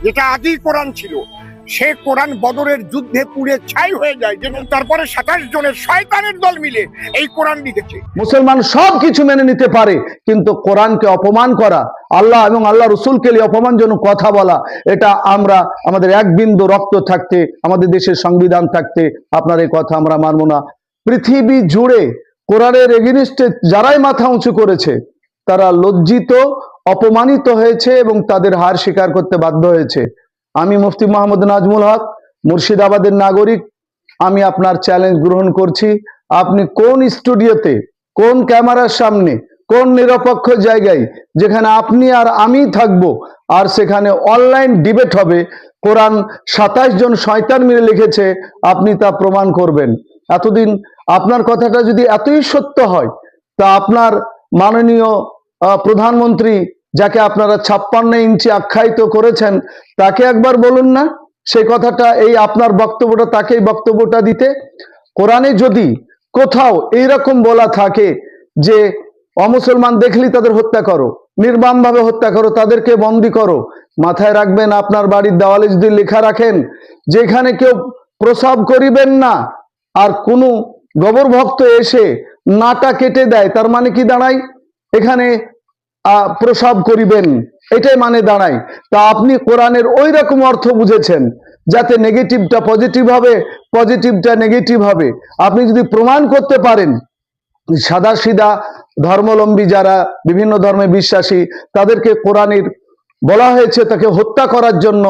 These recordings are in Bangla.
যেটা আদি কোরআন ছিল, সে কোরআন বদরের যুদ্ধে পুড়ে ছাই হয়ে যায়। যেমন তারপরে 27 জনের শয়তানের দল মিলে এই কোরআন লিখেছে। মুসলমান সব কিছু মেনে নিতে পারে, কিন্তু কোরআনকে অপমান করা, আল্লাহ এবং আল্লাহ রসুলকে অপমানজনক কথা বলা, এটা আমরা আমাদের এক বিন্দু রক্ত থাকতে, আমাদের দেশের সংবিধান থাকতে আপনার এই কথা আমরা মানব না। পৃথিবী জুড়ে কোরআনের এগেইনস্টে যারাই মাথা উঁচু করেছে তারা লজ্জিত, অপমানিত হয়েছে এবং তাদের হার স্বীকার করতে বাধ্য হয়েছে। আমি মুফতি মোহাম্মদ নাজমুল হক, মুর্শিদাবাদের নাগরিক, আমি আপনার চ্যালেঞ্জ গ্রহণ করছি। আপনি কোন স্টুডিওতে, কোন ক্যামেরার সামনে, কোন নিরপেক্ষ জায়গায় যেখানে আপনি আর আমি থাকবো, আর সেখানে অনলাইন ডিবেট হবে, কোরআন 27 জন শয়তান মিলে লিখেছে, আপনি তা প্রমাণ করবেন? এতদিন আপনার কথাটা যদি এতই সত্য হয়, তা আপনার মাননীয় প্রধানমন্ত্রী, যাকে আপনারা 56 ইঞ্চি আখ্যায়িত করেছেন, তাকে একবার বলুন না সেই কথাটা, এই আপনার বক্তব্যটা, তাকেই বক্তব্যটা দিতে। কোরআনে যদি কোথাও এইরকম বলা থাকে যে অমুসলমান দেখলি তাদের হত্যা করো, নির্মমভাবে হত্যা করো, তাদেরকে বন্দি করো, মাথায় রাখবেন আপনার বাড়ির দেওয়ালে যদি লেখা রাখেন যেখানে কেউ প্রসব করিবেন না, আর কোনো গোবর ভক্ত এসে নাটা কেটে দেয়, তার মানে কি দাঁড়ায়? এখানে প্রসব করিবেন, এটাই মানে দাঁড়ায়। তা আপনি কোরআনের ওই রকম অর্থ বুঝেছেন যাতে নেগেটিভটা পজিটিভ হবে, পজিটিভটা নেগেটিভ হবে। আপনি যদি প্রমাণ করতে পারেন, সাদা সিধা ধর্মাবলম্বী যারা বিভিন্ন ধর্মে বিশ্বাসী তাদেরকে কোরআনের বলা হয়েছে তাকে হত্যা করার জন্য,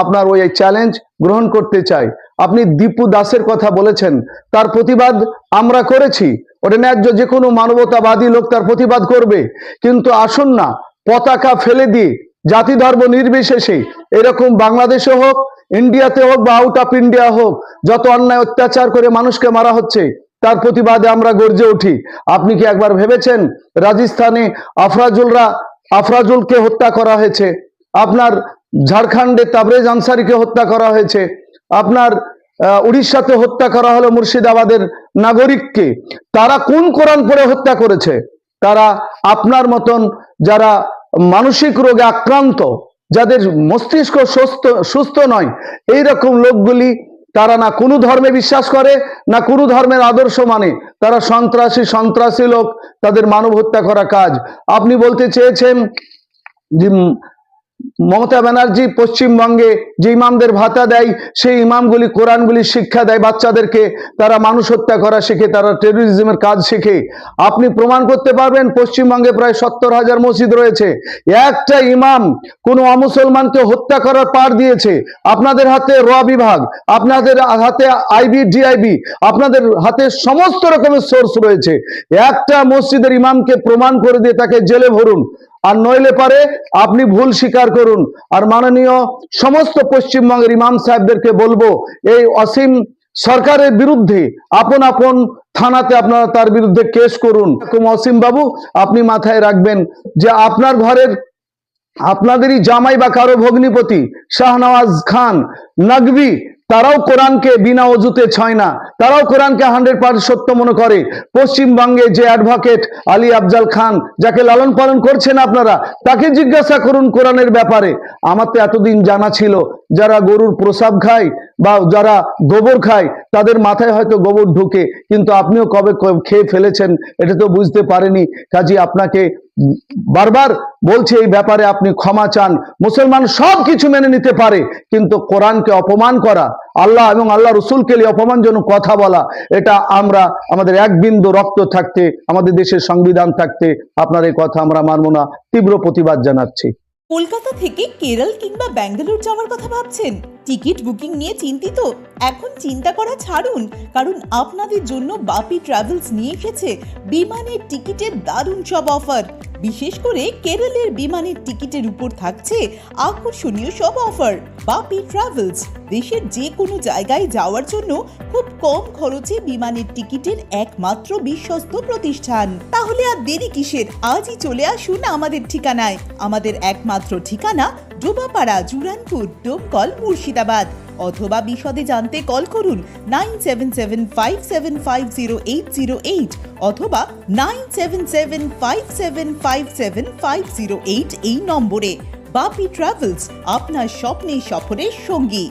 আপনার ওই চ্যালেঞ্জ গ্রহণ করতে চাই। আপনি দীপু দাসের কথা বলেছেন, তার প্রতিবাদ আমরা করেছি, ওটা ন্যায্য, যে কোনো মানবতাবাদী লোক তার প্রতিবাদ করবে। কিন্তু আসুন না পতাকা ফেলে দিয়ে জাতি ধর্ম নির্বিশেষে এরকম বাংলাদেশে হোক, ইন্ডিয়াতে হোক বা আউট অফ ইন্ডিয়া হোক, যত অন্যায় অত্যাচার করে মানুষকে মারা হচ্ছে তার প্রতিবাদে আমরা গর্জে উঠি। আপনি কি একবার ভেবেছেন রাজস্থানে আফরাজুলকে হত্যা করা হয়েছে, আপনার ঝাড়খণ্ডে তাবরেজ আনসারিকে হত্যা করা হয়েছে, আপনার উড়িষ্যাতে হত্যা করা হলো মুর্শিদাবাদের নাগরিককে, তারা কোন কোরআন পড়ে হত্যা করেছে? তারা আপনার মতন যারা মানসিক রোগে আক্রান্ত, যাদের মস্তিষ্ক সুস্থ নয়, এইরকম লোকগুলি, তারা না কোনো ধর্মে বিশ্বাস করে, না কোনো ধর্মের আদর্শ মানে, তারা সন্ত্রাসী লোক, তাদের মানব হত্যা করা কাজ। আপনি বলতে চেয়েছেন যে মমতা ব্যানার্জি পশ্চিমবঙ্গে যে ইমামদের ভাতা দেয়, সেই ইমামগুলি কোরআনগুলি শিক্ষা দেয় বাচ্চাদেরকে, তারা মানুষ হত্যা করা শেখে, তারা টেরোরিজমের কাজ শেখে। আপনি প্রমাণ করতে পারবেন পশ্চিমবঙ্গে প্রায় 70,000 মসজিদ রয়েছে, একটা ইমাম কোনো অমুসলমানকে হত্যা করার পার দিয়েছে? আপনাদের হাতে র বিভাগ, আপনাদের হাতে আইবি ডিআইবি, আপনাদের হাতে সমস্ত রকমের সোর্স রয়েছে, একটা মসজিদের ইমামকে প্রমাণ করে দিয়ে তাকে জেলে ভরুন, আর নইলে পারে আপনি ভুল স্বীকার করুন। আর মাননীয় সমস্ত পশ্চিমবঙ্গের ইমাম সাহেবদেরকে বলবো, এই অসীম সরকারের বিরুদ্ধে আপন আপন থানাতে আপনারা তার বিরুদ্ধে কেস করুন। অসীম বাবু, আপনি মাথায় রাখবেন যে আপনার ঘরের, আপনাদেরই জামাই বা কারো ভগ্নিপতি শাহনওয়াজ খান নকভি, তারাও কোরআনকে বিনা অজুতে ছয় না, তারাও কোরআনকে 100% সত্য মনে করে। পশ্চিমবঙ্গে যে অ্যাডভোকেট আলী আফজাল খান, যাকে লালন পালন করছেন আপনারা, তাকে জিজ্ঞাসা করুন কোরআনের ব্যাপারে। আমার তো এতদিন জানা ছিল যারা গরুর প্রসাব খায় বা যারা গোবর খায় তাদের মাথায় হয়তো গোবর ঢুকে, কিন্তু আপনিও কবে খেয়ে ফেলেছেন এটা তো বুঝতে পারেনি। কাজে আপনাকে বারবার বলছে এই ব্যাপারে আপনি ক্ষমা চান। মুসলমান সব কিছু মেনে নিতে পারে, কিন্তু কোরআনকে অপমান করা, আল্লাহ এবং আল্লাহ রসুলকে অপমানজনক কথা বলা, এটা আমরা আমাদের এক বিন্দু রক্ত থাকতে, আমাদের দেশের সংবিধান থাকতে আপনার এই কথা আমরা মানব না। তীব্র প্রতিবাদ জানাচ্ছি। কলকাতা থেকে কেরল কিংবা ব্যাঙ্গালোর যাওয়ার কথা ভাবছেন? টিকিট বুকিং নিয়ে চিন্তিত? এখন চিন্তা করা ছাড়ুন, কারণ আপনাদের জন্য বাপি ট্রাভেলস নিয়ে এসেছে বিমানের টিকিটের দারুণ সব অফার। বিশেষ করে কেরলের বিমানের টিকিটের উপর থাকছে আকর্ষণীয় সব অফার। বাপি ট্রাভেলস দেশের যে কোনো জায়গায় যাওয়ার জন্য খুব কম খরচে বিমানের টিকিটের একমাত্র বিশ্বস্ত প্রতিষ্ঠান। তাহলে আর দেরি কিসের? আজই চলে আসুন আমাদের ঠিকানায়। আমাদের একমাত্র ঠিকানা ডোবাপাড়া, জুরানপুর, ডোমকল, মুর্শিদাবাদ। অথবা বিশদে জানতে কল করুন 9775750808 অথবা 9775757508 এই নম্বরে। বাপি ট্রাভেলস, আপনার স্বপ্নের সফরের সঙ্গী।